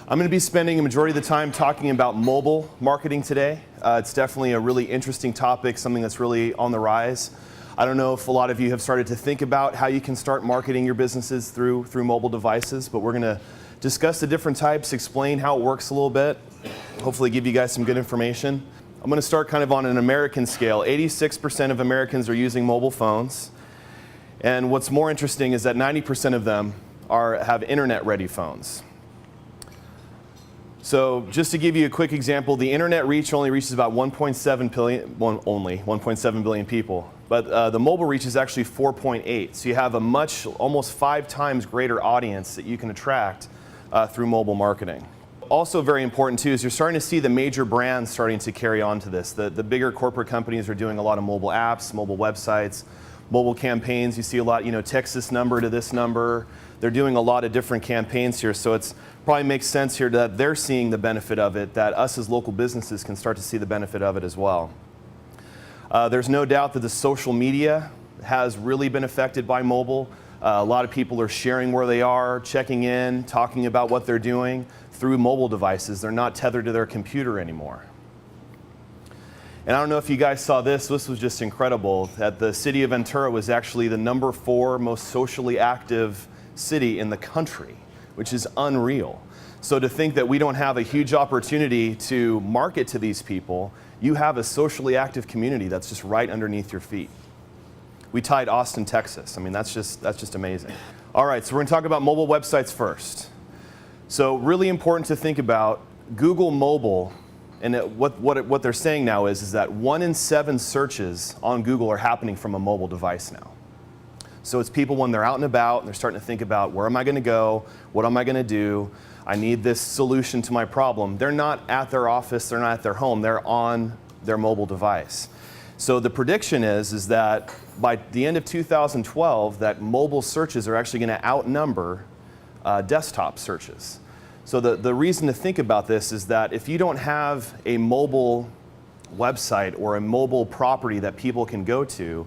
I'm going to be spending a majority of the time talking about mobile marketing today. It's definitely a really interesting topic, something that's really on the rise. I don't know if a lot of you have started to think about how you can start marketing your businesses through mobile devices, but we're going to discuss the different types, explain how it works a little bit, hopefully give you guys some good information. I'm going to start kind of on an American scale. 86% of Americans are using mobile phones, and what's more interesting is that 90% of them have internet-ready phones. So just to give you a quick example, the internet reach only reaches about 1.7 billion people, but the mobile reach is actually 4.8. So you have a almost 5 times greater audience that you can attract through mobile marketing. Also very important too is you're starting to see the major brands starting to carry on to this. The bigger corporate companies are doing a lot of mobile apps, mobile websites, mobile campaigns. You see a lot, text this number to this number. They're doing a lot of different campaigns here, so it's probably makes sense here that they're seeing the benefit of it, that us as local businesses can start to see the benefit of it as well. There's no doubt that the social media has really been affected by mobile. A lot of people are sharing where they are, checking in, talking about what they're doing through mobile devices. They're not tethered to their computer anymore. And I don't know if you guys saw this. This was just incredible. That the city of Ventura was actually the number 4 most socially active city in the country, which is unreal. So to think that we don't have a huge opportunity to market to these people, you have a socially active community that's just right underneath your feet. We tied Austin, Texas. I mean, that's just amazing. All right, so we're going to talk about mobile websites first. So really important to think about Google Mobile, and what they're saying now is that 1 in 7 searches on Google are happening from a mobile device now. So it's people when they're out and about and they're starting to think about where am I going to go, what am I going to do, I need this solution to my problem. They're not at their office, they're not at their home, they're on their mobile device. So the prediction is that by the end of 2012 that mobile searches are actually going to outnumber desktop searches. So the reason to think about this is that if you don't have a mobile website or a mobile property that people can go to,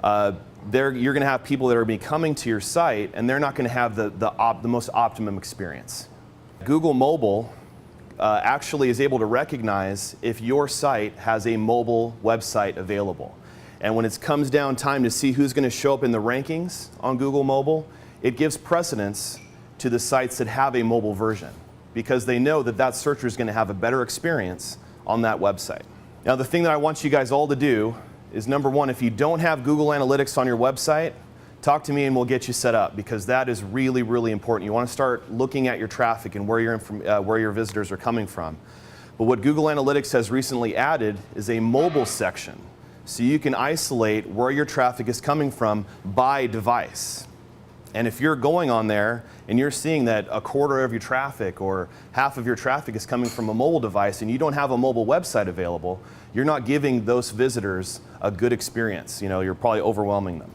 you're going to have people that are coming to your site and they're not going to have the most optimum experience. Google Mobile actually is able to recognize if your site has a mobile website available. And when it comes down time to see who's going to show up in the rankings on Google Mobile, it gives precedence to the sites that have a mobile version because they know that that searcher is going to have a better experience on that website. Now the thing that I want you guys all to do is number 1, if you don't have Google Analytics on your website, talk to me and we'll get you set up because that is really, really important. You want to start looking at your traffic and where your visitors are coming from. But what Google Analytics has recently added is a mobile section. So you can isolate where your traffic is coming from by device. And if you're going on there and you're seeing that a quarter of your traffic or half of your traffic is coming from a mobile device and you don't have a mobile website available, you're not giving those visitors a good experience. You're probably overwhelming them.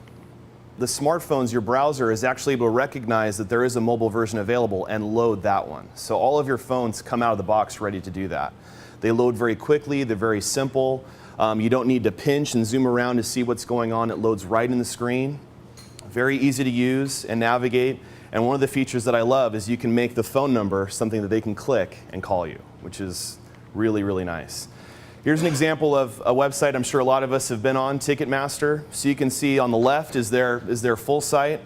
The smartphones, your browser is actually able to recognize that there is a mobile version available and load that one. So all of your phones come out of the box ready to do that. They load very quickly, they're very simple. You don't need to pinch and zoom around to see what's going on. It loads right in the screen. Very easy to use and navigate. And one of the features that I love is you can make the phone number something that they can click and call you, which is really, really nice. Here's an example of a website I'm sure a lot of us have been on, Ticketmaster. So you can see on the left is their full site.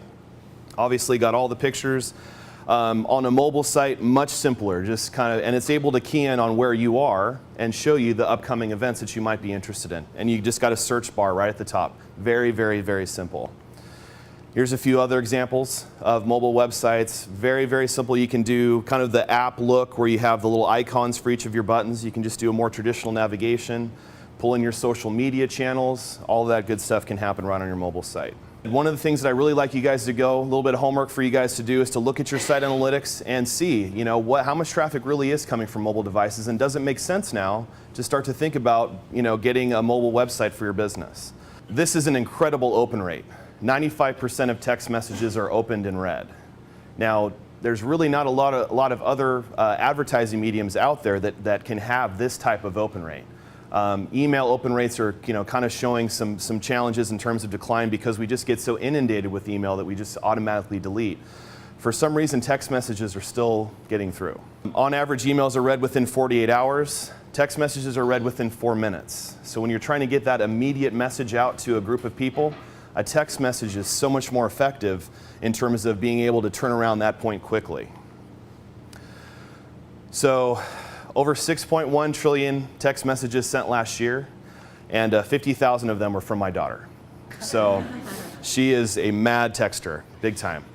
Obviously got all the pictures. On a mobile site, much simpler, and it's able to key in on where you are and show you the upcoming events that you might be interested in. And you just got a search bar right at the top. Very, very, very simple. Here's a few other examples of mobile websites. Very, very simple. You can do kind of the app look where you have the little icons for each of your buttons. You can just do a more traditional navigation, pull in your social media channels. All of that good stuff can happen right on your mobile site. One of the things that I really like you guys to go, a little bit of homework for you guys to do is to look at your site analytics and see, how much traffic really is coming from mobile devices, and does it make sense now to start to think about, getting a mobile website for your business. This is an incredible open rate. 95% of text messages are opened and read. Now, there's really not a lot of other advertising mediums out there that can have this type of open rate. Email open rates are kind of showing some challenges in terms of decline because we just get so inundated with email that we just automatically delete. For some reason, text messages are still getting through. On average, emails are read within 48 hours. Text messages are read within 4 minutes. So when you're trying to get that immediate message out to a group of people, a text message is so much more effective in terms of being able to turn around that point quickly. So over 6.1 trillion text messages sent last year, and 50,000 of them were from my daughter. So she is a mad texter, big time.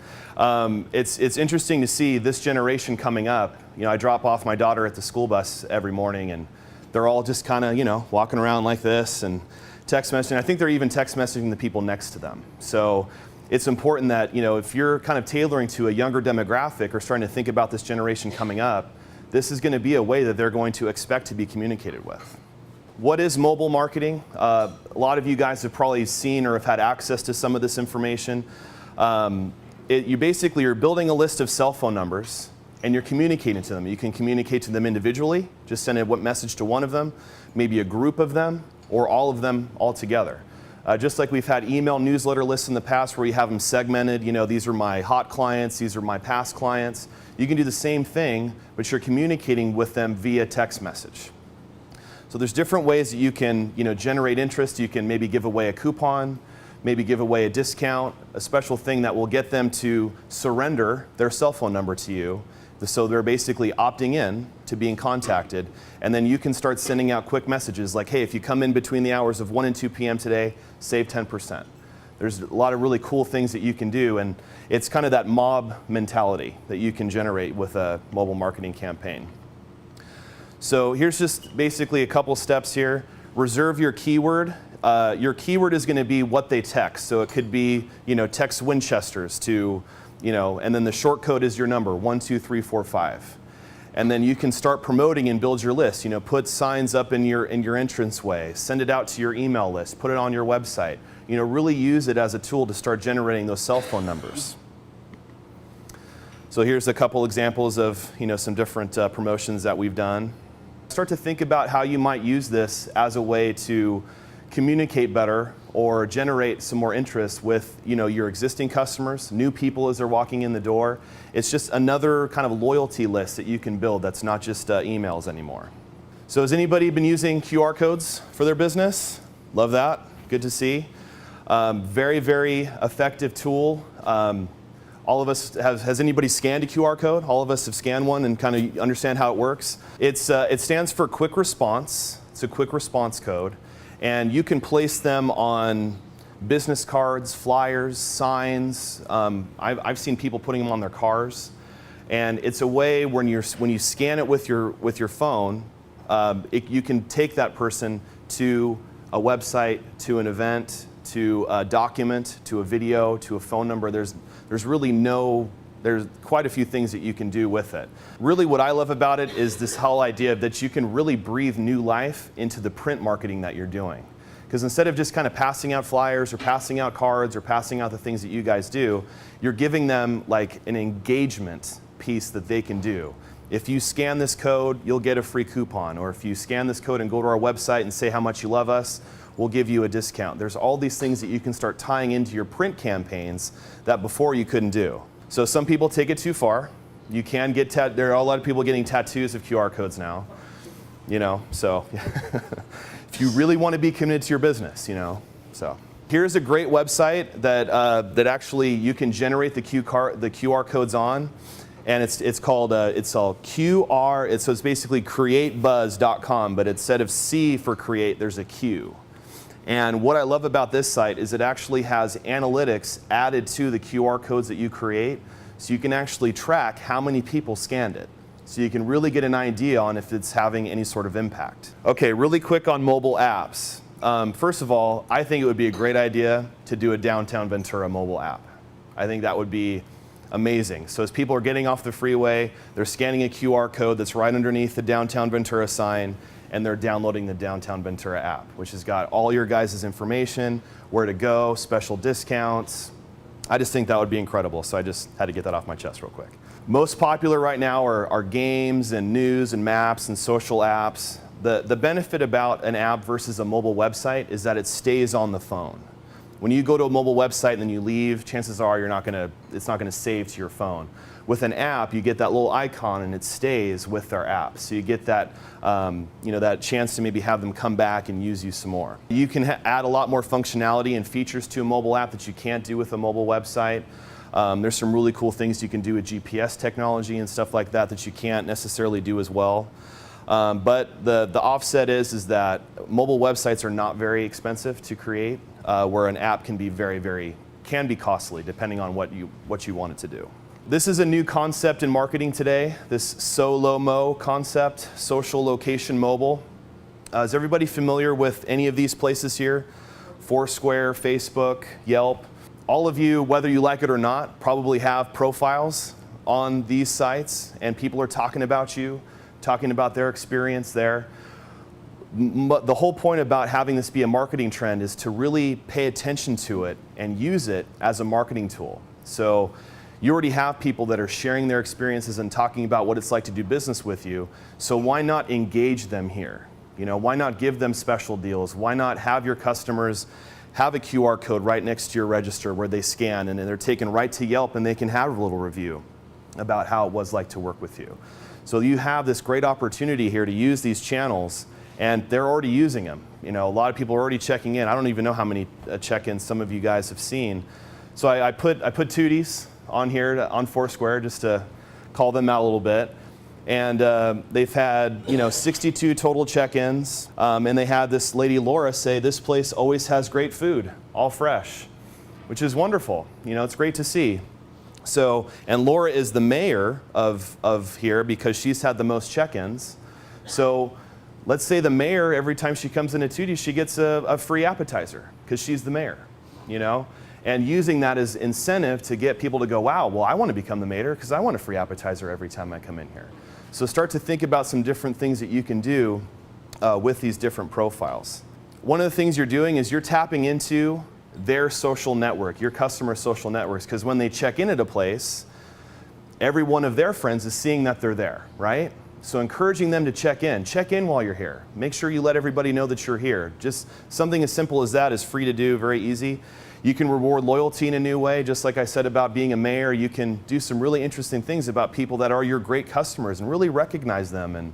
It's interesting to see this generation coming up. You know, I drop off my daughter at the school bus every morning, and they're all just kind of, you know, walking around like this and text messaging. I think they're even text messaging the people next to them. So it's important that, you know, if you're kind of tailoring to a younger demographic or starting to think about this generation coming up, this is going to be a way that they're going to expect to be communicated with. What is mobile marketing? A lot of you guys have probably seen or have had access to some of this information. You basically are building a list of cell phone numbers and you're communicating to them. You can communicate to them individually, just send a message to one of them, maybe a group of them, or all of them all together. Just like we've had email newsletter lists in the past where you have them segmented, you know, these are my hot clients, these are my past clients. You can do the same thing, but you're communicating with them via text message. So there's different ways that you can, you know, generate interest. You can maybe give away a coupon, maybe give away a discount, a special thing that will get them to surrender their cell phone number to you. So they're basically opting in to being contacted. And then you can start sending out quick messages like, hey, if you come in between the hours of 1 and 2 p.m. today, save 10%. There's a lot of really cool things that you can do. And it's kind of that mob mentality that you can generate with a mobile marketing campaign. So here's just basically a couple steps here. Reserve your keyword. Your keyword is going to be what they text. So it could be, you know, text Winchesters to, you know, and then the short code is your number, 12345. And then you can start promoting and build your list. You know, put signs up in your entranceway, send it out to your email list, put it on your website. You know, really use it as a tool to start generating those cell phone numbers. So here's a couple examples of, you know, some different promotions that we've done. Start to think about how you might use this as a way to communicate better or generate some more interest with, you know, your existing customers, new people as they're walking in the door. It's just another kind of loyalty list that you can build that's not just emails anymore. So has anybody been using QR codes for their business? Love that. Good to see. Very, very effective tool. All of us has anybody scanned a QR code? All of us have scanned one and kind of understand how it works. It stands for quick response. It's a quick response code. And you can place them on business cards, flyers, signs. I've seen people putting them on their cars. And it's a way when you scan it with your phone, you can take that person to a website, to an event, to a document, to a video, to a phone number. There's quite a few things that you can do with it. Really what I love about it is this whole idea that you can really breathe new life into the print marketing that you're doing. Because instead of just kind of passing out flyers or passing out cards or passing out the things that you guys do, you're giving them like an engagement piece that they can do. If you scan this code, you'll get a free coupon. Or if you scan this code and go to our website and say how much you love us, we'll give you a discount. There's all these things that you can start tying into your print campaigns that before you couldn't do. So some people take it too far. You can get there are a lot of people getting tattoos of QR codes now. You know, so if you really want to be committed to your business, you know. So here's a great website that actually you can generate the QR codes on. And it's called QR. So it's basically createbuzz.com, but instead of C for create, there's a Q. And what I love about this site is it actually has analytics added to the QR codes that you create, so you can actually track how many people scanned it. So you can really get an idea on if it's having any sort of impact. Okay, really quick on mobile apps. First of all, I think it would be a great idea to do a Downtown Ventura mobile app. I think that would be amazing. So as people are getting off the freeway, they're scanning a QR code that's right underneath the Downtown Ventura sign, and they're downloading the Downtown Ventura app, which has got all your guys' information, where to go, special discounts. I just think that would be incredible, so I just had to get that off my chest real quick. Most popular right now are games and news and maps and social apps. The benefit about an app versus a mobile website is that it stays on the phone. When you go to a mobile website and then you leave, chances are it's not gonna save to your phone. With an app, you get that little icon and it stays with their app. So you get that, that chance to maybe have them come back and use you some more. You can add a lot more functionality and features to a mobile app that you can't do with a mobile website. There's some really cool things you can do with GPS technology and stuff like that that you can't necessarily do as well. But the offset is that mobile websites are not very expensive to create, where an app can be can be costly depending on what you want it to do. This is a new concept in marketing today, this SOLO-MO concept, social location mobile. Is everybody familiar with any of these places here? Foursquare, Facebook, Yelp. All of you, whether you like it or not, probably have profiles on these sites, and people are talking about you, talking about their experience there. The whole point about having this be a marketing trend is to really pay attention to it and use it as a marketing tool. So you already have people that are sharing their experiences and talking about what it's like to do business with you. So why not engage them here? Why not give them special deals? Why not have your customers have a QR code right next to your register where they scan and then they're taken right to Yelp and they can have a little review about how it was like to work with you. So you have this great opportunity here to use these channels, and they're already using them. A lot of people are already checking in. I don't even know how many check-ins some of you guys have seen. So I put Tooties on here on Foursquare just to call them out a little bit. And they've had 62 total check-ins, and they had this lady Laura say this place always has great food, all fresh, which is wonderful. It's great to see. So, and Laura is the mayor of here because she's had the most check-ins. So let's say the mayor, every time she comes into Tooties, she gets a free appetizer because she's the mayor, And using that as incentive to get people to go, wow, well, I want to become the mayor because I want a free appetizer every time I come in here. So start to think about some different things that you can do with these different profiles. One of the things you're doing is you're tapping into their social network, your customer social networks, because when they check in at a place, every one of their friends is seeing that they're there, right? So encouraging them to check in while you're here. Make sure you let everybody know that you're here. Just something as simple as that is free to do, very easy. You can reward loyalty in a new way, just like I said about being a mayor. You can do some really interesting things about people that are your great customers and really recognize them and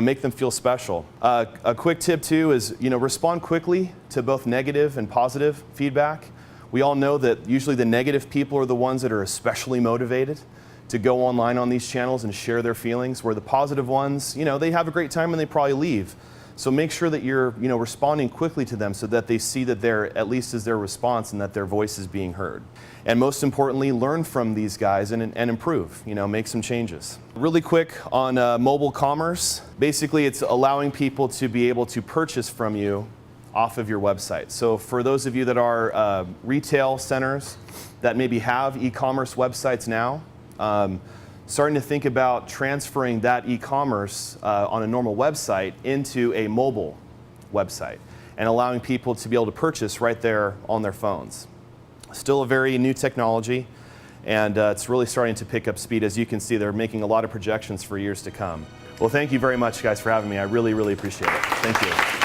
make them feel special. A quick tip too is respond quickly to both negative and positive feedback. We all know that usually the negative people are the ones that are especially motivated to go online on these channels and share their feelings, where the positive ones, they have a great time and they probably leave. So make sure that you're responding quickly to them so that they see that at least is their response and that their voice is being heard. And most importantly, learn from these guys and improve, make some changes. Really quick on mobile commerce. Basically, it's allowing people to be able to purchase from you off of your website. So for those of you that are retail centers that maybe have e-commerce websites now, starting to think about transferring that e-commerce on a normal website into a mobile website and allowing people to be able to purchase right there on their phones. Still a very new technology, and it's really starting to pick up speed. As you can see, they're making a lot of projections for years to come. Well, thank you very much, guys, for having me. I really, really appreciate it. Thank you.